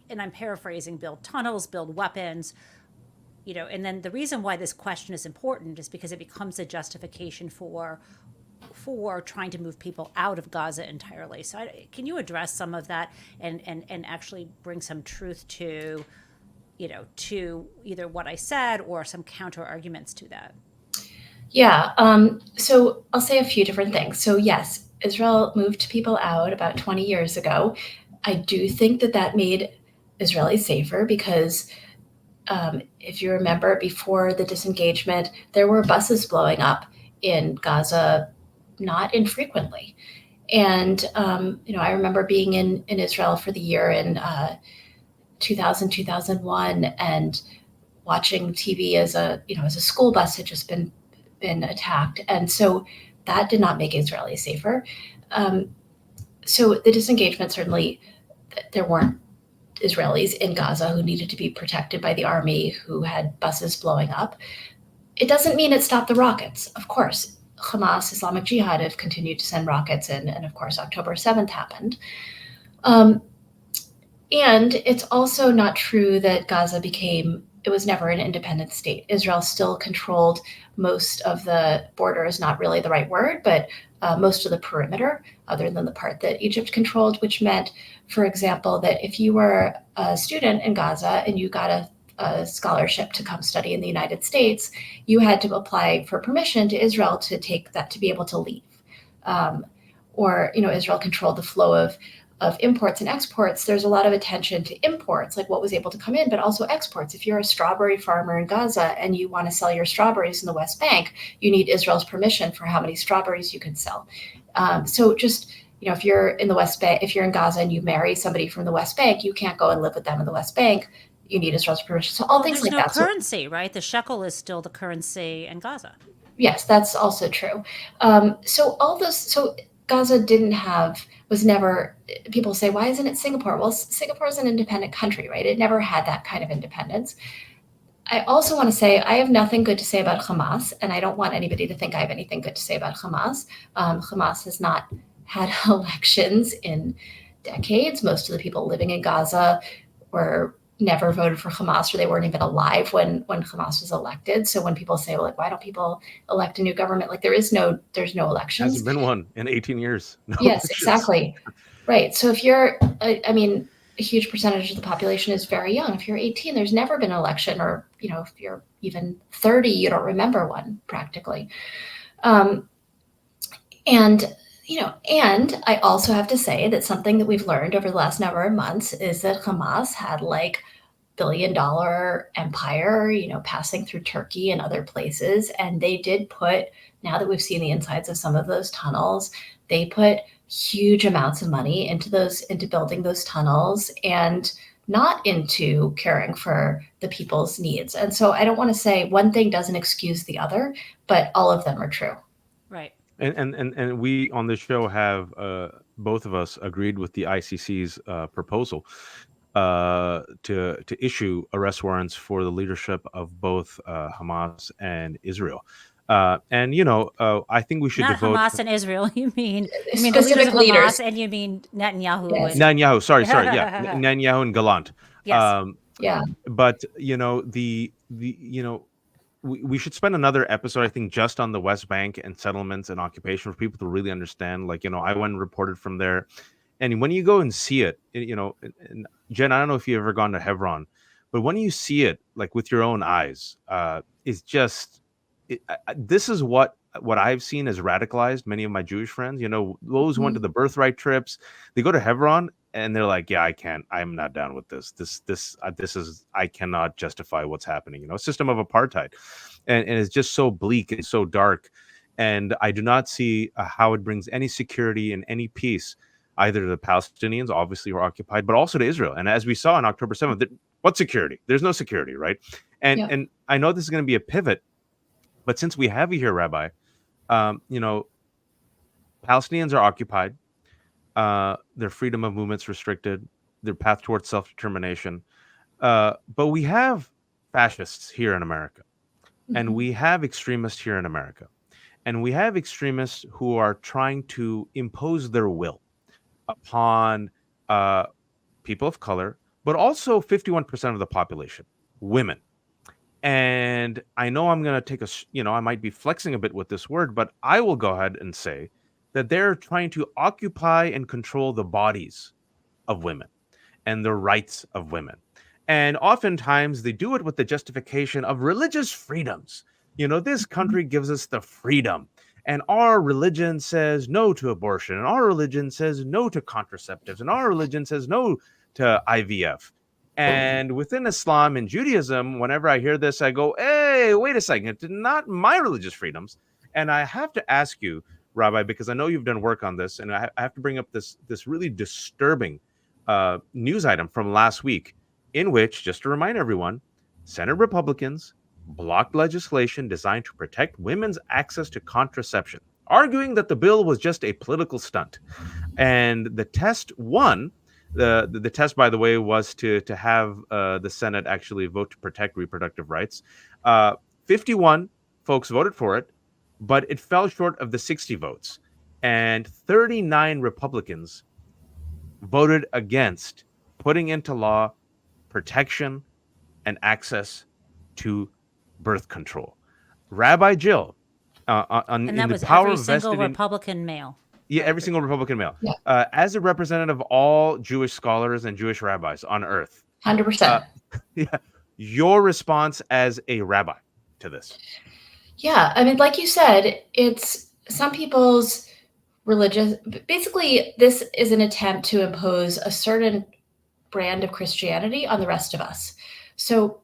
Speaker 2: and I'm paraphrasing, build tunnels, build weapons? And then the reason why this question is important is because it becomes a justification for trying to move people out of Gaza entirely. So can you address some of that and actually bring some truth to either what I said or some counter arguments to that?
Speaker 3: Yeah. So I'll say a few different things. So yes, Israel moved people out about 20 years ago. I do think that made Israelis safer because if you remember, before the disengagement, there were buses blowing up in Gaza not infrequently. And, I remember being in Israel for the year in 2000, 2001, and watching TV as a school bus had just been attacked. And so that did not make Israelis safer. So the disengagement, certainly there weren't Israelis in Gaza who needed to be protected by the army, who had buses blowing up. It doesn't mean it stopped the rockets. Of course, Hamas, Islamic Jihad have continued to send rockets in, and of course, October 7th happened. And it's also not true that Gaza it was never an independent state. Israel still controlled most of the border, is not really the right word, but most of the perimeter, other than the part that Egypt controlled, which meant, for example, that if you were a student in Gaza and you got a scholarship to come study in the United States, you had to apply for permission to Israel to take that, to be able to leave. Israel controlled the flow of imports and exports. There's a lot of attention to imports, like what was able to come in, but also exports. If you're a strawberry farmer in Gaza and you want to sell your strawberries in the West Bank, you need Israel's permission for how many strawberries you can sell. So just, if you're in the West Bank, if you're in Gaza and you marry somebody from the West Bank, you can't go and live with them in the West Bank. You need Israel's permission. So all things like that.
Speaker 2: There's no currency, right? The shekel is still the currency in Gaza.
Speaker 3: Yes, that's also true. So Gaza was never, people say, why isn't it Singapore? Well, Singapore is an independent country, right? It never had that kind of independence. I also want to say I have nothing good to say about Hamas, and I don't want anybody to think I have anything good to say about Hamas. Hamas has not had elections in decades. Most of the people living in Gaza never voted for Hamas, or they weren't even alive when Hamas was elected. So when people say, well, like, why don't people elect a new government? Like there's no elections.
Speaker 4: Hasn't been one in 18 years. No
Speaker 3: yes,
Speaker 4: elections.
Speaker 3: Exactly. Right. So if you're, a huge percentage of the population is very young. If you're 18, there's never been an election, or, if you're even 30, you don't remember one practically. And I also have to say that something that we've learned over the last number of months is that Hamas had like billion-dollar empire, passing through Turkey and other places. And they did put, now that we've seen the insides of some of those tunnels, they put huge amounts of money into building those tunnels and not into caring for the people's needs. And so I don't want to say one thing doesn't excuse the other, but all of them are true.
Speaker 2: Right.
Speaker 4: And we on this show have both of us agreed with the ICC's proposal to issue arrest warrants for the leadership of both Hamas and Israel. I think we should
Speaker 2: not
Speaker 4: devote
Speaker 2: Hamas and Israel. You mean the
Speaker 3: specific
Speaker 2: leaders of
Speaker 3: leaders.
Speaker 2: Hamas, and you mean Netanyahu?
Speaker 3: Yes.
Speaker 4: Netanyahu. Sorry, yeah, Netanyahu and Gallant.
Speaker 2: Yes.
Speaker 3: Yeah.
Speaker 4: But we should spend another episode, I think, just on the West Bank and settlements and occupation for people to really understand. Like, I went and reported from there, and when you go and see it, and Jen, I don't know if you've ever gone to Hebron, but when you see it, like with your own eyes, it's just this is what I've seen has radicalized many of my Jewish friends. Those who went to the birthright trips, they go to Hebron and they're like, yeah, I'm not down with this. This is, I cannot justify what's happening. A system of apartheid, and it's just so bleak and so dark. And I do not see how it brings any security and any peace, either to the Palestinians, obviously, who are occupied, but also to Israel. And as we saw on October 7th, What security? There's no security, right?
Speaker 3: Yeah.
Speaker 4: And I know this is going to be a pivot, but since we have you here, Rabbi, you know, Palestinians are occupied. Their freedom of movement's restricted. Their path towards self-determination. But we have fascists here in America, and
Speaker 3: Mhm.
Speaker 4: we have extremists here in America, and we have extremists who are trying to impose their will upon uh, people of color, but also 51% of the population, women. And I know I'm going to take I might be flexing a bit with this word, but I will go ahead and say that they're trying to occupy and control the bodies of women and the rights of women. And oftentimes they do it with the justification of religious freedoms. This country gives us the freedom, and our religion says no to abortion, and our religion says no to contraceptives, and our religion says no to IVF. And within Islam and Judaism, whenever I hear this, I go, hey, wait a second, it's not my religious freedoms. And I have to ask you, Rabbi, because I know you've done work on this, and I have to bring up this really disturbing news item from last week, in which, just to remind everyone, Senate Republicans blocked legislation designed to protect women's access to contraception, arguing that the bill was just a political stunt. And the test won. The test, by the way, was to have the Senate actually vote to protect reproductive rights. 51 folks voted for it, but it fell short of the 60 votes, and 39 Republicans voted against putting into law protection and access to birth control. Rabbi Jill,
Speaker 2: And
Speaker 4: in
Speaker 2: that
Speaker 4: the
Speaker 2: was
Speaker 4: power
Speaker 2: every single
Speaker 4: vested in
Speaker 2: Republican male.
Speaker 4: every single Republican male,
Speaker 3: Yeah.
Speaker 4: as a representative of all Jewish scholars and Jewish rabbis on earth,
Speaker 3: 100%.
Speaker 4: yeah, your response as a rabbi to this?
Speaker 3: Yeah, I mean, like you said, it's some people's religious. Basically, this is an attempt to impose a certain brand of Christianity on the rest of us. So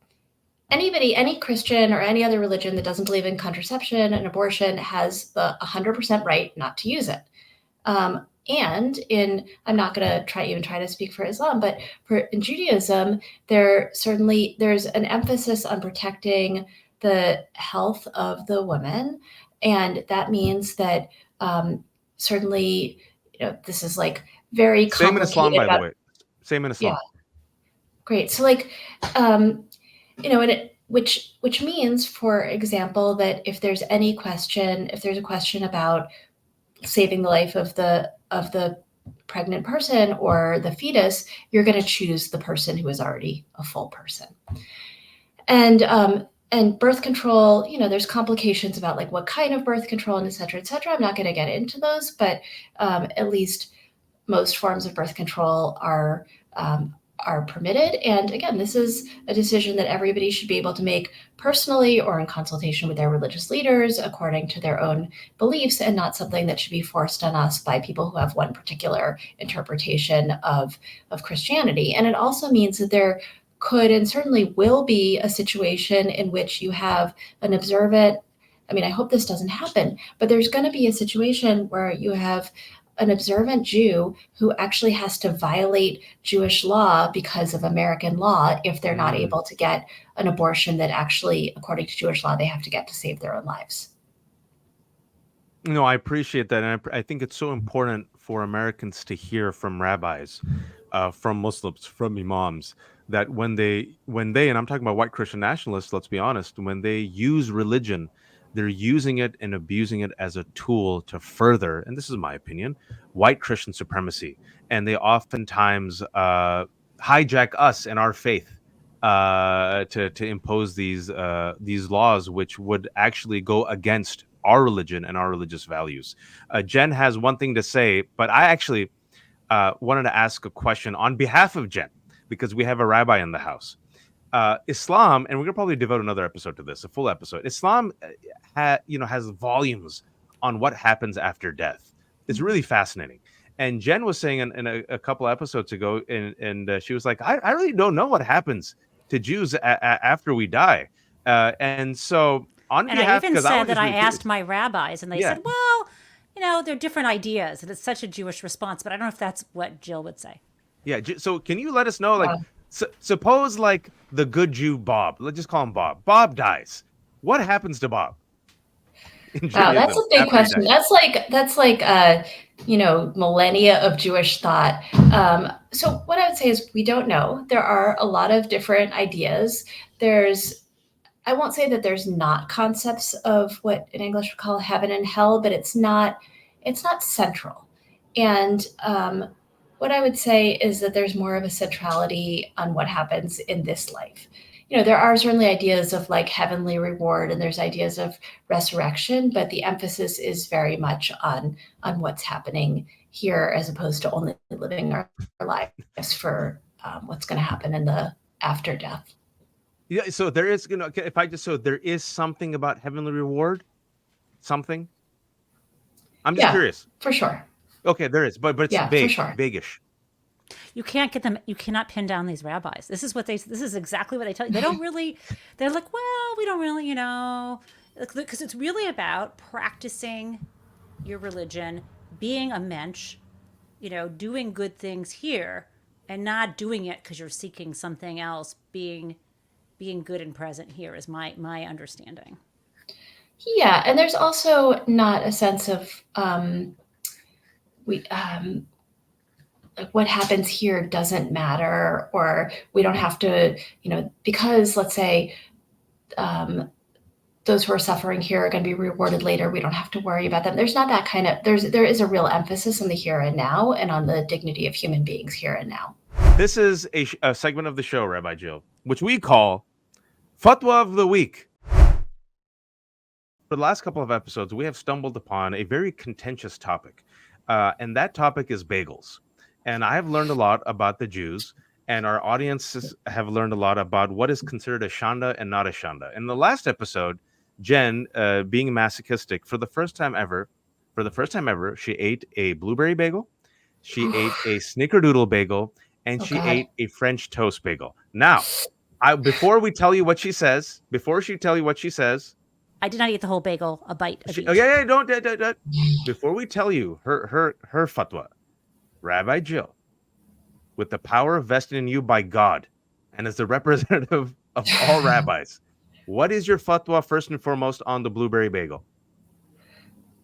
Speaker 3: anybody, any Christian or any other religion that doesn't believe in contraception and abortion has the 100% right not to use it. And I'm not going to try to speak for Islam, but in Judaism, there's an emphasis on protecting the health of the woman, and that means that certainly, this is like very
Speaker 4: Same in Islam,
Speaker 3: complicated.
Speaker 4: by the way. Same in Islam.
Speaker 3: Yeah, great. So like, and which means, for example, that if there's a question about saving the life of the pregnant person or the fetus, you're going to choose the person who is already a full person. And birth control, there's complications about like what kind of birth control and et cetera, et cetera. I'm not going to get into those, but at least most forms of birth control are permitted. And again, this is a decision that everybody should be able to make personally or in consultation with their religious leaders according to their own beliefs, and not something that should be forced on us by people who have one particular interpretation of Christianity. And it also means that there could and certainly will be a situation in which you have an observant. I mean, I hope this doesn't happen, but there's going to be a situation where you have an observant Jew who actually has to violate Jewish law because of American law if they're not able to get an abortion that actually, according to Jewish law, they have to get to save their own lives.
Speaker 4: No, I appreciate that, and I think it's so important for Americans to hear from rabbis, from Muslims, from imams, that when they, and I'm talking about white Christian nationalists, let's be honest, when they use religion, they're using it and abusing it as a tool to further, and this is my opinion, white Christian supremacy, and they oftentimes hijack us and our faith to impose these laws, which would actually go against our religion and our religious values. Jen has one thing to say, but I actually wanted to ask a question on behalf of Jen, because we have a rabbi in the house. Islam, and we're gonna probably devote another episode to this, a full episode. Islam, has volumes on what happens after death. It's really fascinating. And Jen was saying in a couple episodes ago, and she was like, I really don't know what happens to Jews after we die. And so on
Speaker 2: And
Speaker 4: behalf,
Speaker 2: I even
Speaker 4: because
Speaker 2: said
Speaker 4: was
Speaker 2: that
Speaker 4: just
Speaker 2: I
Speaker 4: really
Speaker 2: asked
Speaker 4: curious.
Speaker 2: my rabbis, and they
Speaker 4: Yeah.
Speaker 2: said, well, they're different ideas. And it's such a Jewish response, but I don't know if that's what Jill would say.
Speaker 4: Yeah. So can you let us know, like,
Speaker 3: Yeah.
Speaker 4: suppose like the good Jew Bob, let's just call him Bob. Bob dies. What happens to Bob in
Speaker 3: Wow, that's a
Speaker 4: Judaism
Speaker 3: big
Speaker 4: after he
Speaker 3: question.
Speaker 4: dies?
Speaker 3: That's like millennia of Jewish thought. So what I would say is we don't know. There are a lot of different ideas. I won't say that there's not concepts of what in English we call heaven and hell, but it's not central. And what I would say is that there's more of a centrality on what happens in this life. There are certainly ideas of like heavenly reward and there's ideas of resurrection, but the emphasis is very much on what's happening here as opposed to only living our lives for what's going to happen in the after death.
Speaker 4: Yeah, so there is, there is something about heavenly reward, something. I'm just
Speaker 3: Yeah,
Speaker 4: curious.
Speaker 3: for sure.
Speaker 4: Okay, there is, but it's
Speaker 3: Yeah, for
Speaker 4: vague,
Speaker 3: sure.
Speaker 4: vaguish.
Speaker 2: You can't get them. You cannot pin down these rabbis. This is exactly what they tell you. They don't really. They're like, well, we don't really, because it's really about practicing your religion, being a mensch, doing good things here, and not doing it because you're seeking something else. Being good and present here is my understanding.
Speaker 3: Yeah, and there's also not a sense of we like what happens here doesn't matter, or we don't have to, because let's say those who are suffering here are going to be rewarded later. We don't have to worry about them. There's not that kind of there is a real emphasis on the here and now and on the dignity of human beings here and now.
Speaker 4: This is a segment of the show, Rabbi Jill, which we call Fatwa of the Week. For the last couple of episodes, we have stumbled upon a very contentious topic, and that topic is bagels. And I have learned a lot about the Jews, and our audiences have learned a lot about what is considered a shanda and not a shanda. In the last episode, Jen, being masochistic, for the first time ever, she ate a blueberry bagel, she ate a snickerdoodle bagel, and
Speaker 3: Oh
Speaker 4: she
Speaker 3: God.
Speaker 4: ate a French toast bagel. Now, before she tell you what she says,
Speaker 2: I did not eat the whole bagel. A bite of each.
Speaker 4: don't. Before we tell you her fatwa, Rabbi Jill, with the power vested in you by God, and as the representative of all rabbis, what is your fatwa first and foremost on the blueberry bagel?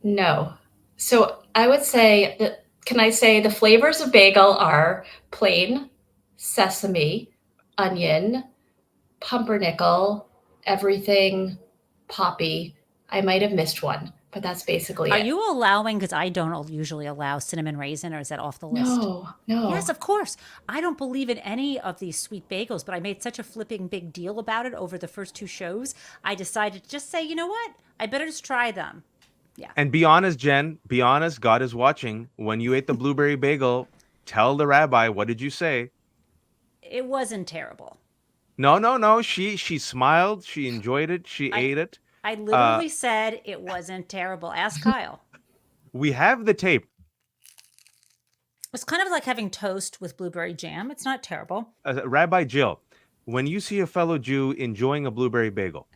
Speaker 3: No. So I would say that, can I say the flavors of bagel are plain, sesame, onion, pumpernickel, everything, poppy. I might have missed one, but that's basically
Speaker 2: Are
Speaker 3: it.
Speaker 2: you allowing? Because I don't usually allow cinnamon raisin, or is that off the list?
Speaker 3: No.
Speaker 2: Yes, of course. I don't believe in any of these sweet bagels, but I made such a flipping big deal about it over the first two shows. I decided to just say, you know what? I better just try them. Yeah.
Speaker 4: And be honest, Jen. Be honest. God is watching. When you ate the blueberry bagel, tell the rabbi, what did you say?
Speaker 2: It wasn't terrible.
Speaker 4: No. She smiled. She enjoyed it. She ate it.
Speaker 2: I literally said it wasn't terrible. Ask Kyle.
Speaker 4: We have the tape.
Speaker 2: It's kind of like having toast with blueberry jam. It's not terrible.
Speaker 4: Rabbi Jill, when you see a fellow Jew enjoying a blueberry bagel,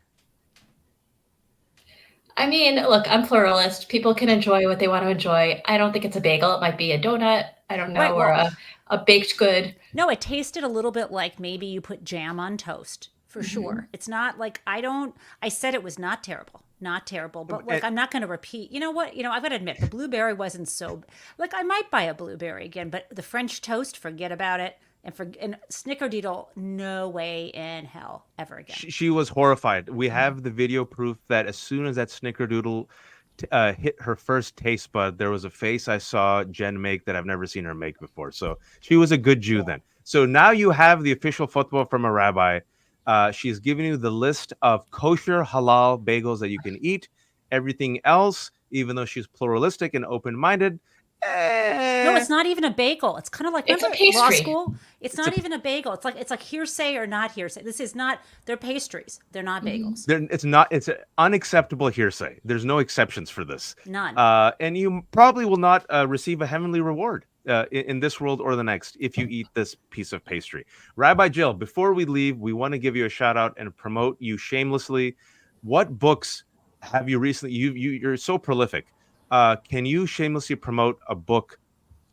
Speaker 3: I mean, look, I'm pluralist. People can enjoy what they want to enjoy. I don't think it's a bagel. It might be a donut. I don't know,
Speaker 2: Right, well,
Speaker 3: or a baked good.
Speaker 2: No, it tasted a little bit like maybe you put jam on toast, for sure. It's not like I said it was not terrible. Not terrible, but like I'm not going to repeat. You know what? I've got to admit the blueberry wasn't so like I might buy a blueberry again, but the French toast, forget about it. And snickerdoodle, no way in hell ever again.
Speaker 4: she was horrified. We have the video proof that as soon as that snickerdoodle hit her first taste bud, there was a face I saw Jen make that I've never seen her make before. So she was a good Jew then. So now you have the official fatwa from a rabbi. She's giving you the list of kosher halal bagels that you can eat. Everything else, even though she's pluralistic and open-minded,
Speaker 2: No, it's not even a bagel. It's kind of like,
Speaker 3: It's a
Speaker 2: remember law
Speaker 3: pastry.
Speaker 2: school? It's not even a bagel. It's like hearsay or not hearsay. This is not. They're pastries. They're not bagels.
Speaker 4: It's an unacceptable hearsay. There's no exceptions for this.
Speaker 2: None.
Speaker 4: And you probably will not receive a heavenly reward in this world or the next if you eat this piece of pastry. Rabbi Jill, before we leave, we want to give you a shout out and promote you shamelessly. What books have you recently? You're so prolific. Can you shamelessly promote a book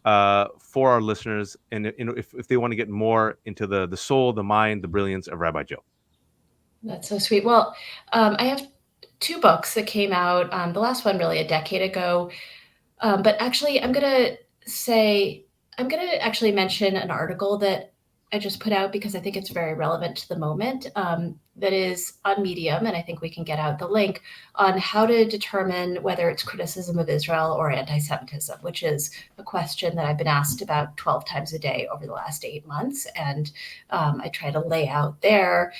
Speaker 4: for our listeners, and if they want to get more into the soul, the mind, the brilliance of Rabbi Jill?
Speaker 3: That's so sweet. Well, I have two books that came out. The last one really a decade ago. But actually, I'm going to actually mention an article that I just put out because I think it's very relevant to the moment. That is on Medium, and I think we can get out the link on how to determine whether it's criticism of Israel or anti-Semitism, which is a question that I've been asked about 12 times a day over the last 8 months. And I try to lay out there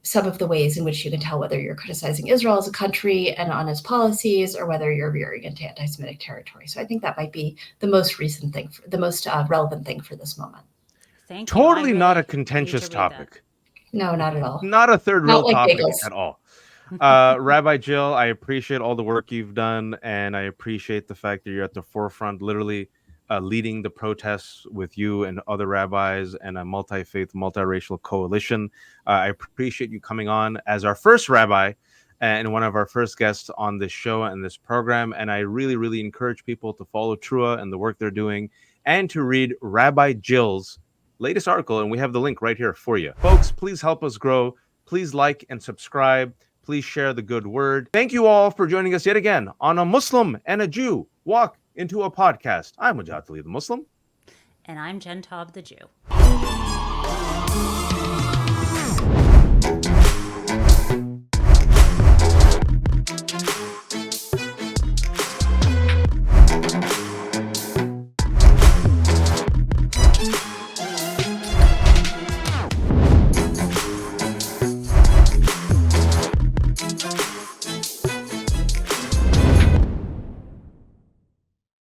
Speaker 3: some of the ways in which you can tell whether you're criticizing Israel as a country and on its policies, or whether you're veering into anti-Semitic territory. So I think that might be the most recent thing, the most relevant thing for this moment.
Speaker 2: Thank you.
Speaker 4: Totally
Speaker 2: I
Speaker 4: not a
Speaker 2: really
Speaker 4: contentious
Speaker 2: need to read that.
Speaker 4: topic.
Speaker 3: No, not at all.
Speaker 4: Not a third
Speaker 3: Not
Speaker 4: rail
Speaker 3: like
Speaker 4: topic
Speaker 3: bagels.
Speaker 4: at all. Rabbi Jill, I appreciate all the work you've done, and I appreciate the fact that you're at the forefront, literally leading the protests with you and other rabbis and a multi-faith, multiracial coalition. I appreciate you coming on as our first rabbi and one of our first guests on this show and this program. And I really, really encourage people to follow Trua and the work they're doing, and to read Rabbi Jill's latest article. And we have the link right here for you. Folks, please help us grow. Please like and subscribe. Please share the good word. Thank you all for joining us yet again on A Muslim and a Jew Walk into a Podcast. I'm Wajahat Ali, the Muslim.
Speaker 2: And I'm Jen Taub, the Jew.